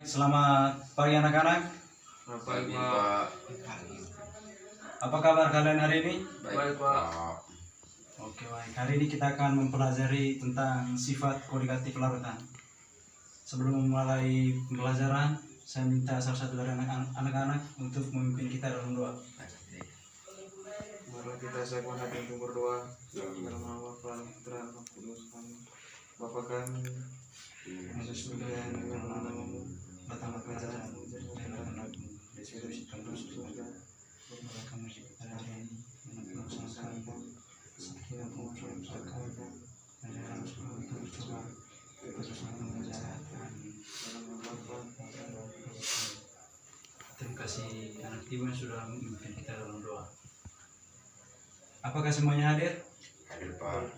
Selamat pagi anak-anak. Baik, Pak. Apa kabar kalian hari ini? Baik, Pak. Oke, baik. Hari ini kita akan mempelajari tentang sifat kodigatif larutan. Sebelum memulai pembelajaran, saya minta salah satu dari anak-anak untuk memimpin kita dalam doa. Marilah kita siapkan hati untuk berdoa. Dalam nama Bapa, Putra, Roh Kudus. Amin. Bapa kami, yang surga yang dengan namamu, Datanglah kerajaanmu, jadilah kehendakmu, di surga dan di surga. Berilah kami pada hari ini, dan bersama kami, sekian pemujaan berkat, dan jangan sampai kami tercoba, terus kami jahat. Terima kasih anak ibu yang sudah memimpin kita dalam doa. Apakah semuanya hadir? Hadir, Pak.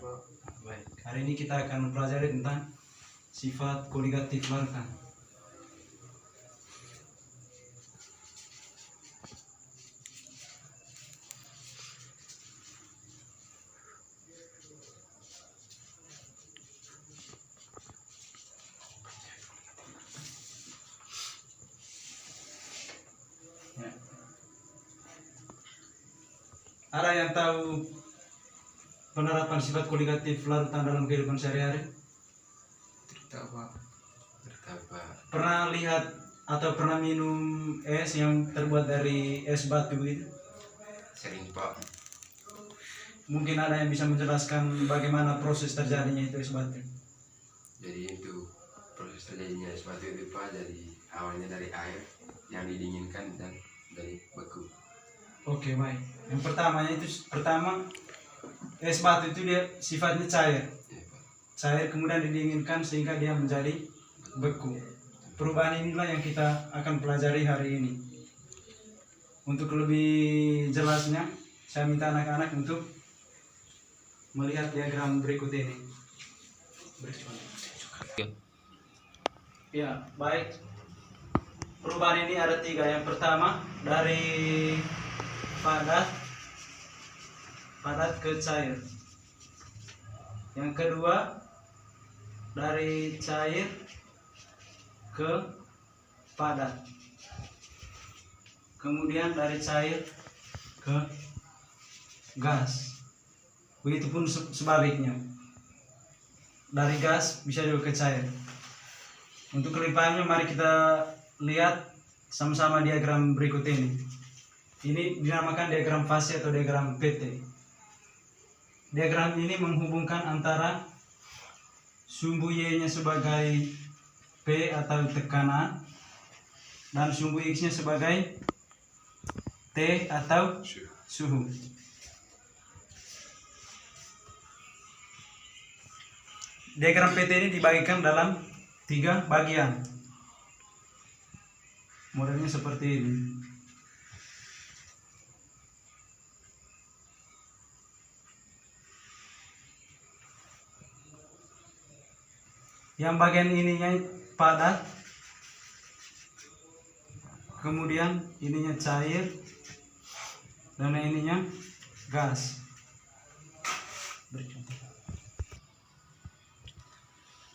Baik. Hari ini kita akan mempelajari tentang sifat kodigatif larutan. Ya. Ada yang tahu penerapan sifat kodigatif larutan dalam kehidupan sehari-hari? tidak, Pak. Bertapa. Pernah lihat atau pernah minum es yang terbuat dari es batu gitu? Sering, Pak. Mungkin ada yang bisa menjelaskan bagaimana proses terjadinya itu es batu? Jadi itu proses terjadinya es batu itu, Pak, dari awalnya dari air yang didinginkan dan dari beku. Oke, baik. Yang pertama es batu itu dia sifatnya cair. Ya, Pak. Cair kemudian didinginkan sehingga dia menjadi beku. Perubahan inilah yang kita akan pelajari hari ini. Untuk lebih jelasnya, saya minta anak-anak untuk melihat diagram berikut ini. Ya, baik. Perubahan ini ada 3. Yang pertama dari padat ke cair. Yang kedua dari cair ke padat. Kemudian dari cair ke gas. Begitupun sebaliknya. Dari gas bisa juga ke cair. Untuk kelimpahannya mari kita lihat sama-sama diagram berikut ini. Ini dinamakan diagram fase atau diagram PT. Diagram ini menghubungkan antara sumbu Y-nya sebagai P atau tekanan dan sumbu X-nya sebagai T atau suhu. Diagram PT ini dibagikan dalam 3 bagian. Modelnya seperti ini. Yang bagian ininya padat, kemudian ininya cair, dan ininya gas.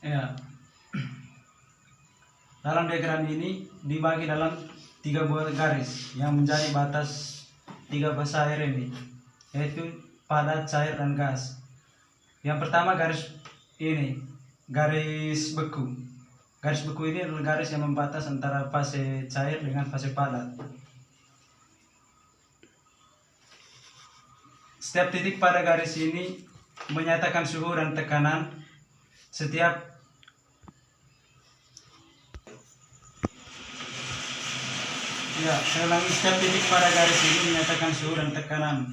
Ya. Dalam diagram ini dibagi dalam 3 buah garis yang menjadi batas 3 fase air ini, yaitu padat, cair, dan gas. Yang pertama garis ini, garis beku. Garis beku ini adalah garis yang membatas antara fase cair dengan fase padat. Setiap titik pada garis ini menyatakan suhu dan tekanan setiap setiap titik pada garis ini menyatakan suhu dan tekanan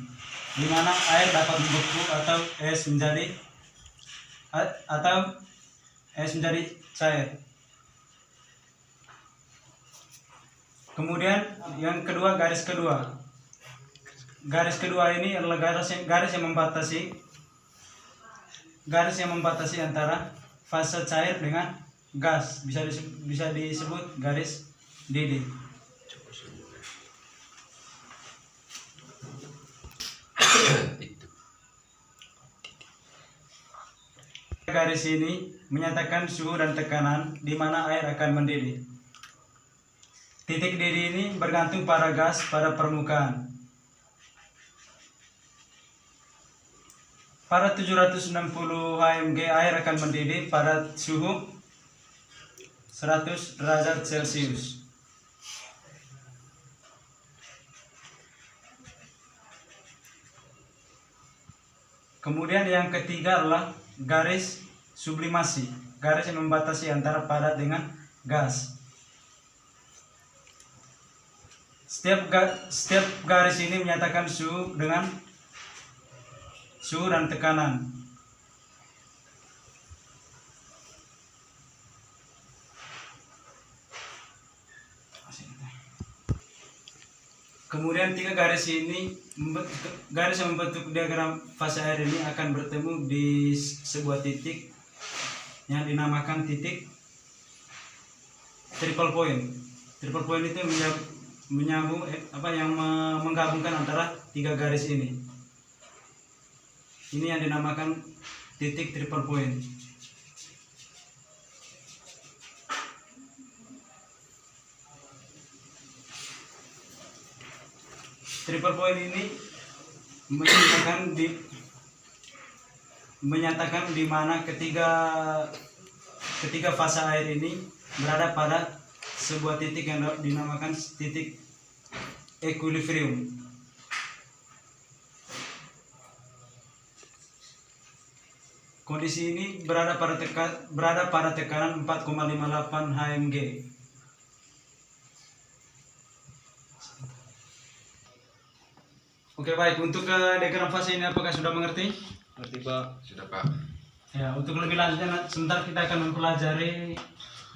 di mana air dapat membeku atau es menjadi cair. Kemudian yang kedua, garis kedua. Garis kedua ini adalah garis yang membatasi antara fase cair dengan gas. Bisa disebut garis didih. Garis ini menyatakan suhu dan tekanan di mana air akan mendidih. titik didih ini bergantung pada gas pada permukaan. Pada 760 HMG air akan mendidih pada suhu 100 derajat Celcius. Kemudian yang ketiga adalah garis sublimasi, garis yang membatasi antara padat dengan gas. Setiap garis ini menyatakan suhu dan tekanan. Kemudian tiga garis ini, garis yang membentuk diagram fase air ini akan bertemu di sebuah titik yang dinamakan titik triple point. Triple point itu menyambung menggabungkan antara tiga garis ini. Ini yang dinamakan titik triple point. Triple point ini menyatakan di mana ketiga fase air ini berada pada sebuah titik yang dinamakan titik equilibrium. Kondisi ini berada pada tekanan 4,58 HMG. Oke, baik, untuk diagram fase ini apakah sudah mengerti? Ngerti Pak? Sudah Pak. Ya, untuk lebih lanjutnya sebentar kita akan mempelajari,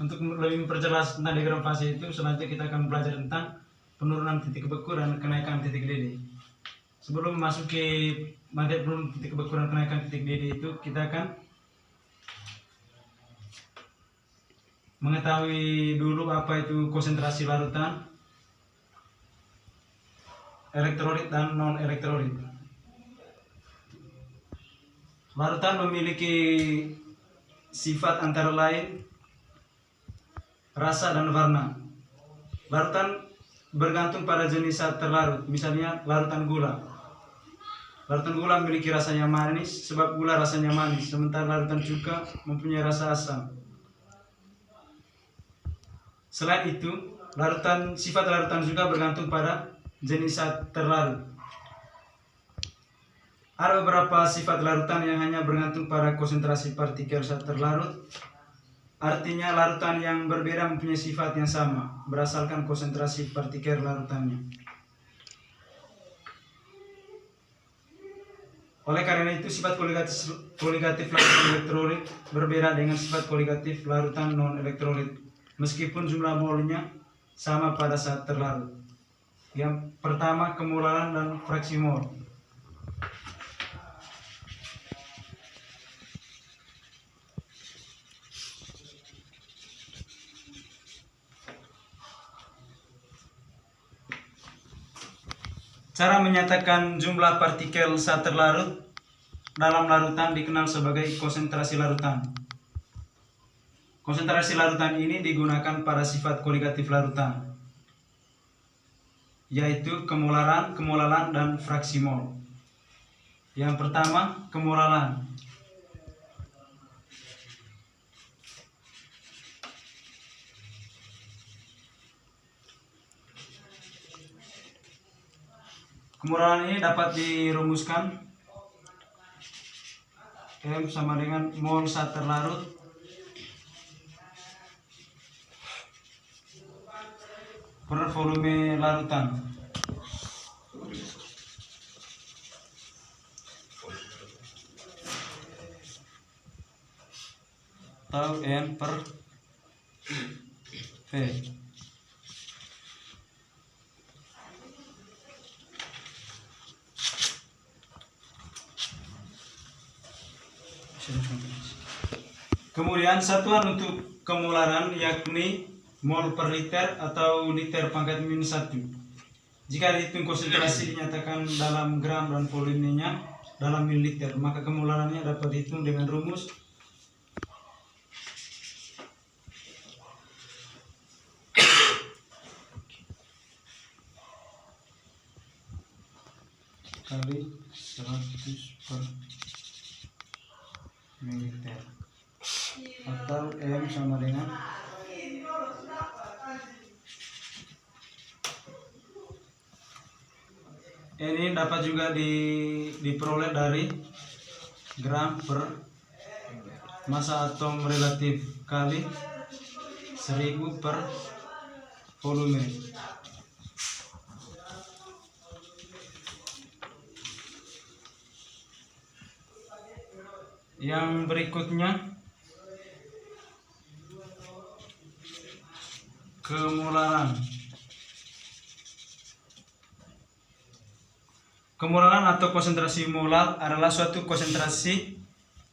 untuk lebih memperjelas tentang diagram fase itu, selanjutnya kita akan belajar tentang penurunan titik beku dan kenaikan titik didih. Sebelum memasuki materi penurunan titik beku dan kenaikan titik didih itu, kita akan mengetahui dulu apa itu konsentrasi larutan, elektrolit dan non elektrolit. Larutan memiliki sifat antara lain rasa dan warna. Larutan bergantung pada jenis zat terlarut, misalnya larutan gula. Larutan gula memiliki rasanya manis sebab gula rasanya manis, sementara larutan cuka mempunyai rasa asam. Selain itu, sifat larutan juga bergantung pada jenis zat terlarut. Ada beberapa sifat larutan yang hanya bergantung pada konsentrasi partikel zat terlarut. Artinya larutan yang berbeda mempunyai sifat yang sama berdasarkan konsentrasi partikel larutannya. Oleh karena itu, sifat koligatif larutan elektrolit berbeda dengan sifat koligatif larutan non elektrolit, meskipun jumlah molnya sama pada saat terlarut. Yang pertama, kemolaran dan fraksi mol. Cara menyatakan jumlah partikel saat terlarut dalam larutan dikenal sebagai konsentrasi larutan. Konsentrasi larutan ini digunakan pada sifat koligatif larutan, yaitu kemolaran, dan fraksi mol. Yang pertama, kemolaran. Kemolaran ini dapat dirumuskan M sama dengan mol saat terlarut per volume larutan. Atau N per V. Kemudian satuan untuk kemolaran yakni mol per liter atau liter pangkat minus 1. Jika dihitung konsentrasi dinyatakan dalam gram dan volumenya dalam mililiter, maka kemolarannya dapat dihitung dengan rumus kali 100 per mililiter, atau M sama dengan ini dapat juga diperoleh dari gram per massa atom relatif kali 1000 per volume. Yang berikutnya kemolaran. Kemolaran atau konsentrasi molar adalah suatu konsentrasi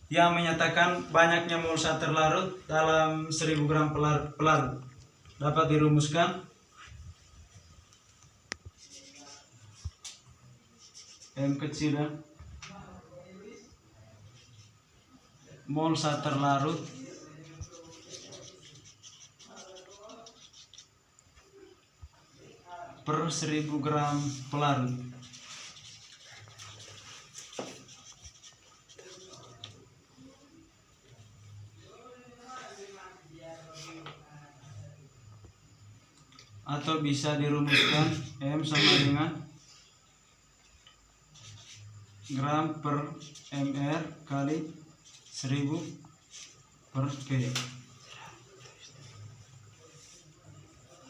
yang menyatakan banyaknya mol zat terlarut dalam 1000 gram pelarut. Dapat dirumuskan M kecil dan mol zat terlarut per 1000 gram pelarut. Atau bisa dirumuskan M sama dengan gram per mr kali 1000 per P.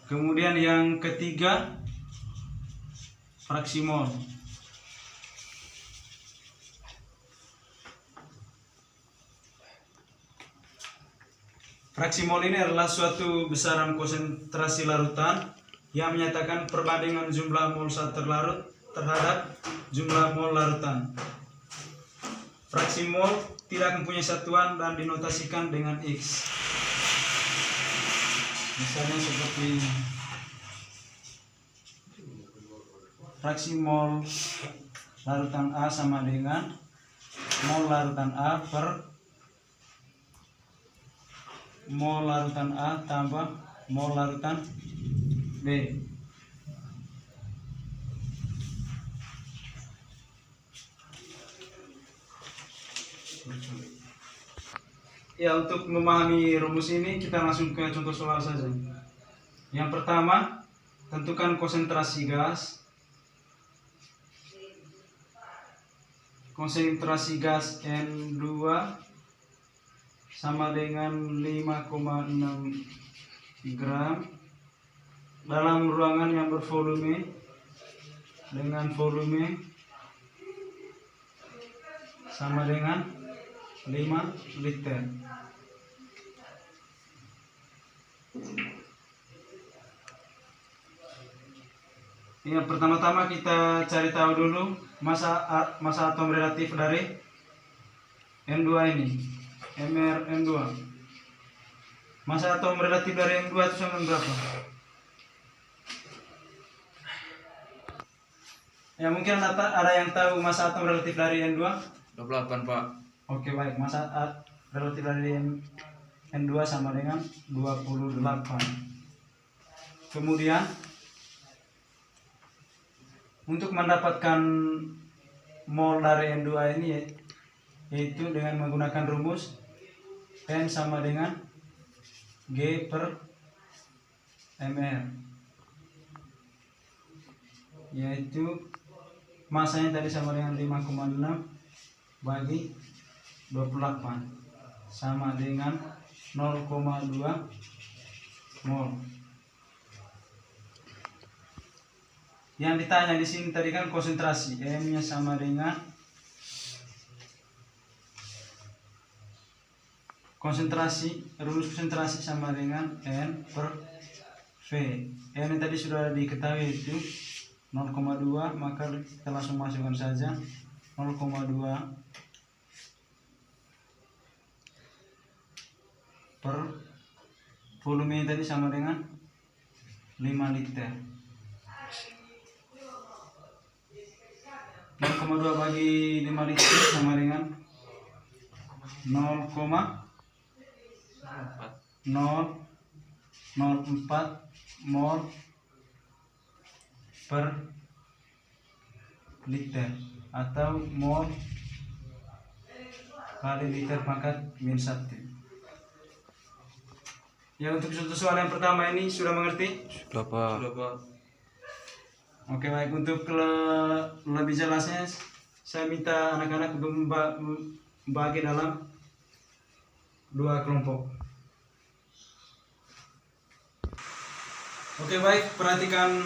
Kemudian yang ketiga, fraksi mol. Fraksi mol ini adalah suatu besaran konsentrasi larutan yang menyatakan perbandingan jumlah mol zat terlarut terhadap jumlah mol larutan. Fraksi mol tidak mempunyai satuan dan dinotasikan dengan X. Misalnya seperti ini. Fraksi mol larutan A sama dengan mol larutan A per mol larutan A tambah mol larutan B. Ya, untuk memahami rumus ini kita langsung ke contoh soal saja. Yang pertama, tentukan konsentrasi gas. Konsentrasi gas N2 sama dengan 5,6 gram dalam ruangan yang bervolume dengan volume sama dengan 5 liter. Yang pertama-tama kita cari tahu dulu massa atom relatif dari N2 ini, MrN2. Massa atom relatif dari N2 itu sama berapa? Ya, mungkin ada yang tahu massa atom relatif dari N2? 28, Pak. Oke, baik. Massa relatif dari N2 sama dengan 28. Kemudian untuk mendapatkan mol dari N2 ini yaitu dengan menggunakan rumus N sama dengan G per mR, yaitu masanya tadi sama dengan 5,6 bagi 28 sama dengan 0,2 mol. Yang ditanya di sini tadi kan konsentrasi, M-nya sama dengan konsentrasi, rumus konsentrasi sama dengan N per V. N yang tadi sudah diketahui itu 0,2, maka kita langsung masukkan saja 0,2 per volume tadi sama dengan 5 liter. 0,2 bagi 5 liter sama dengan 0,004 mol per liter atau mol kali liter pangkat minus 1. Ya, untuk contoh soal yang pertama ini sudah mengerti? Sudah Pak. Sudah Pak. Oke, baik, untuk lebih jelasnya saya minta anak-anak untuk membagi dalam 2 kelompok. Oke, baik, perhatikan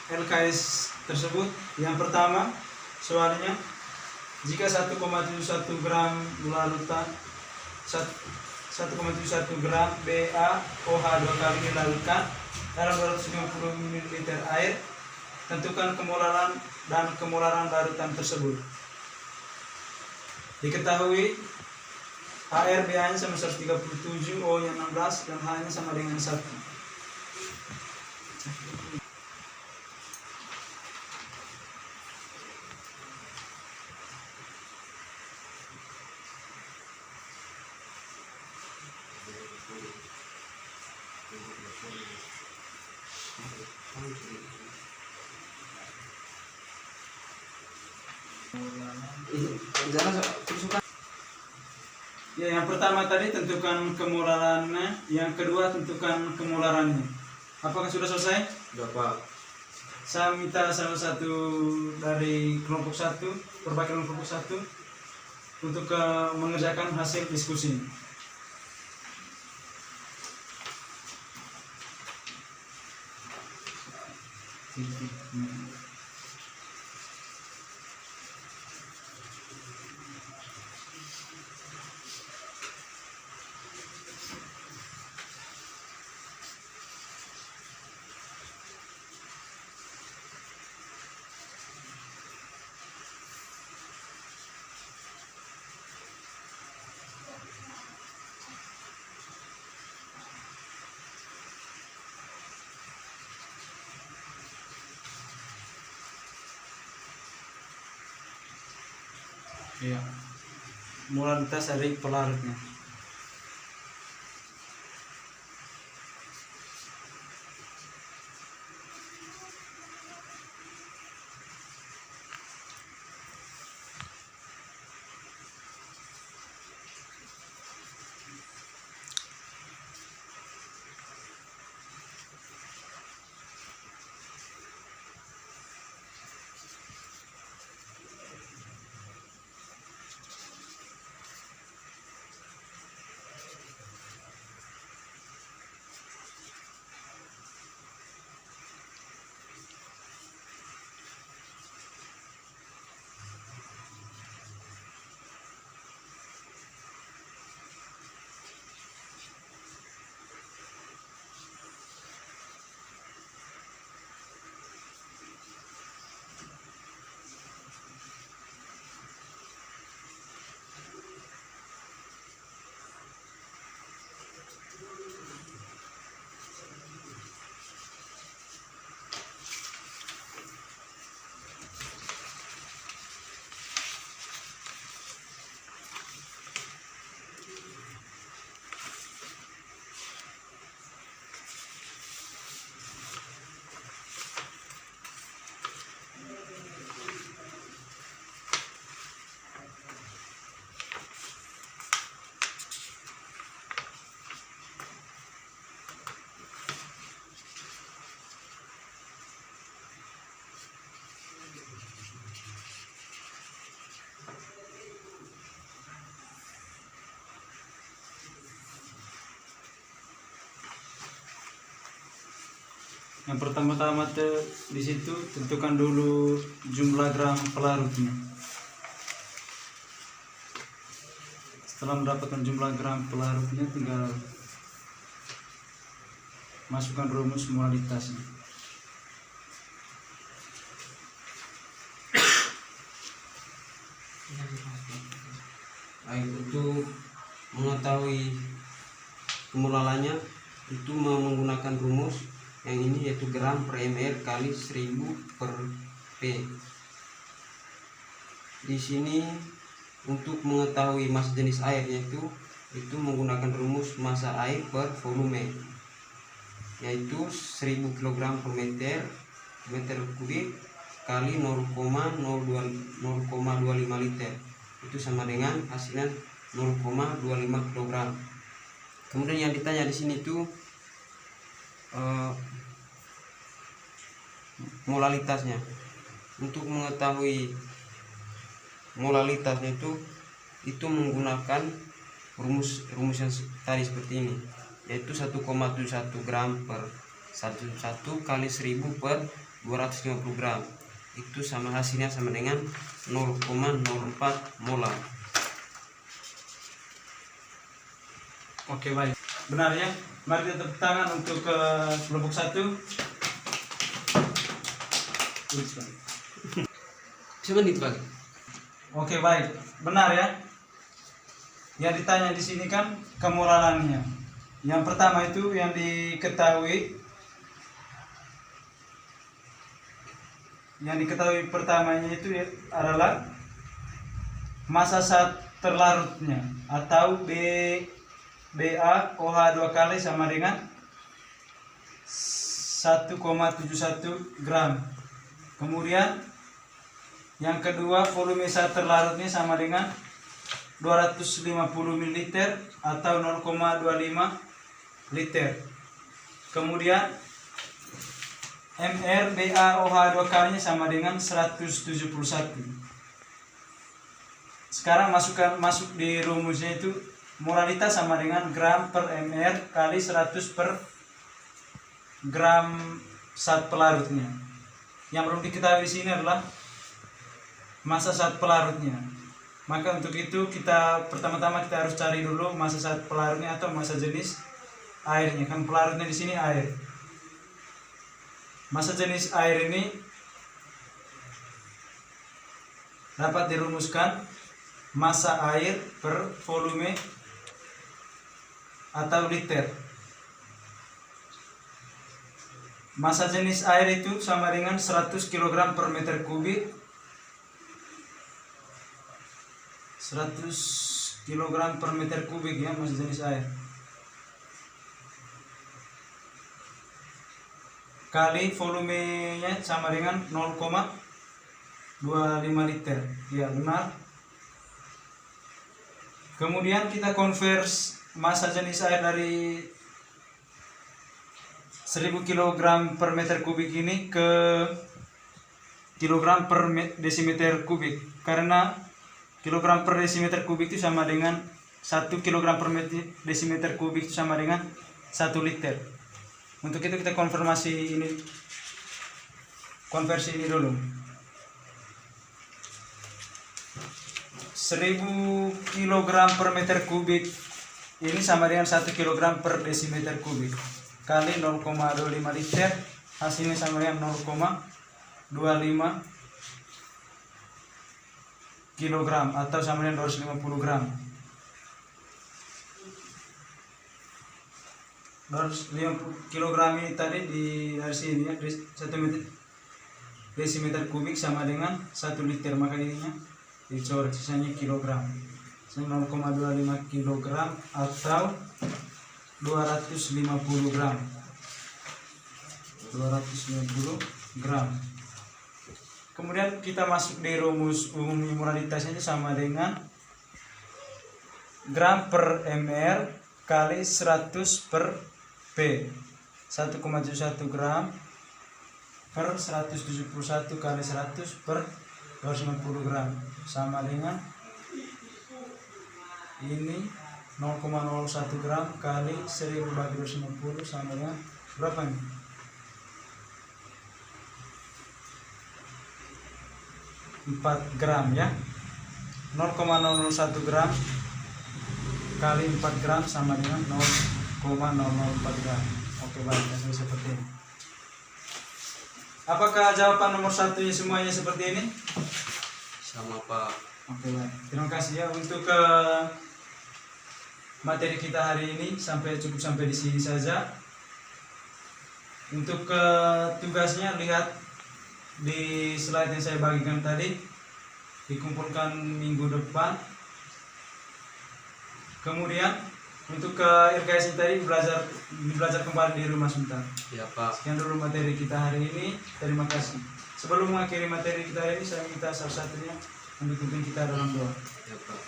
LKS tersebut. Yang pertama, soalnya jika 1,71 gram gula larutan 1,71 gram BaOH 2 kali dilarutkan dalam 250 ml air, tentukan kemolaran dan kemolaran larutan tersebut. Diketahui air BA nya sama 137, O nya 16, dan H nya sama dengan 1. Ya, yang pertama tadi tentukan kemolarannya, yang kedua tentukan kemolarannya. Apakah sudah selesai? Sudah Pak. Saya minta salah satu dari kelompok 1, perwakilan kelompok 1 untuk mengerjakan hasil diskusi. Ya, molaritas dari pelarutnya. Yang pertama-tama di situ tentukan dulu jumlah gram pelarutnya. Setelah mendapatkan jumlah gram pelarutnya, tinggal masukkan rumus molaritasnya. Baik, untuk mengetahui kemolarannya itu menggunakan rumus yang ini, yaitu gram per ml kali 1000 per P. Di sini untuk mengetahui massa jenis airnya itu menggunakan rumus massa air per volume, yaitu 1000 kg per meter kubik kali 0,25 liter, itu sama dengan hasilnya 0,25 kg. Kemudian yang ditanya di sini tuh molalitasnya. Untuk mengetahui molalitasnya itu menggunakan rumus yang tadi seperti ini, yaitu 1,71 gram per 1 kali 1000 per 250 gram, itu sama hasilnya sama dengan 0,04 molar. Oke, baik. Benar ya. Mari kita tepuk tangan untuk kelompok 1. Semenit Pak. Oke, baik. Benar ya. Yang ditanya di sini kan kemolarannya. Yang pertama itu yang diketahui pertamanya itu adalah massa saat terlarutnya atau BaOH2 kali sama dengan 1,71 gram. Kemudian yang kedua, volume saat terlarutnya sama dengan 250 ml atau 0,25 liter. Kemudian MrBaOH2 kalinya sama dengan 171. Sekarang masuk di rumusnya itu molalitas sama dengan gram per mr kali 100 per gram saat pelarutnya. Yang belum diketahui di sini adalah massa saat pelarutnya. Maka untuk itu pertama-tama kita harus cari dulu massa saat pelarutnya atau massa jenis airnya. Kan pelarutnya di sini air. Massa jenis air ini dapat dirumuskan massa air per volume atau liter. Massa jenis air itu sama dengan 100 kg per meter kubik. 100 kg per meter kubik ya massa jenis air. Kali volumenya sama dengan 0,25 liter. Ya, benar. Kemudian kita konvers massa jenis air dari 1000 kg per meter kubik ini ke kilogram per desimeter kubik, karena kilogram per desimeter kubik itu sama dengan 1 kg per desimeter kubik itu sama dengan 1 liter. Untuk itu kita konversi ini dulu. 1000 kg per meter kubik ini sama dengan 1 kg per desimeter kubik kali 0,25 liter, hasilnya sama dengan 0,25 kg atau sama dengan 250 gram. 250 kg ini tadi dari sini ya, 1 desimeter kubik sama dengan 1 liter, maka ininya dicoret sisanya kilogram. 0,25 kg atau 250 gram. 250 gram. Kemudian kita masuk di rumus umum molalitasnya sama dengan gram per ml kali 100 per P. 1,71 gram per 171 kali 100 per 250 gram sama dengan ini 0,01 gram kali 1000 bagi 250 sama dengan berapa nih? 4 gram ya. 0,001 gram kali 4 gram sama dengan 0,004 gram. Oke, baik, seperti ini. Apakah jawaban nomor 1 semuanya seperti ini? Sama Pak. Oke, baik. Terima kasih ya untuk materi kita hari ini cukup sampai di sini saja. Untuk tugasnya lihat di slide yang saya bagikan tadi, dikumpulkan minggu depan. Kemudian untuk ke RKS tadi belajar kembali di rumah sebentar. Ya Pak. Sekian dulu materi kita hari ini. Terima kasih. Sebelum mengakhiri materi kita hari ini, saya minta salah satunya untuk pimpin kita dalam doa. Ya Pak.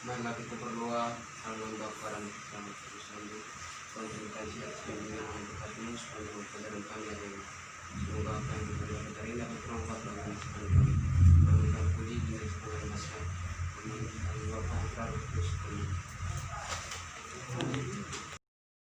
Marilah kita berdoa dalam Bapa dan Putra dan Roh Kudus. Kau kasih atas bimbingan dan berkat-Mu supaya pelajaran kami hari ini. Semoga apa yang kita dapat hari ini dapat bermanfaat bagi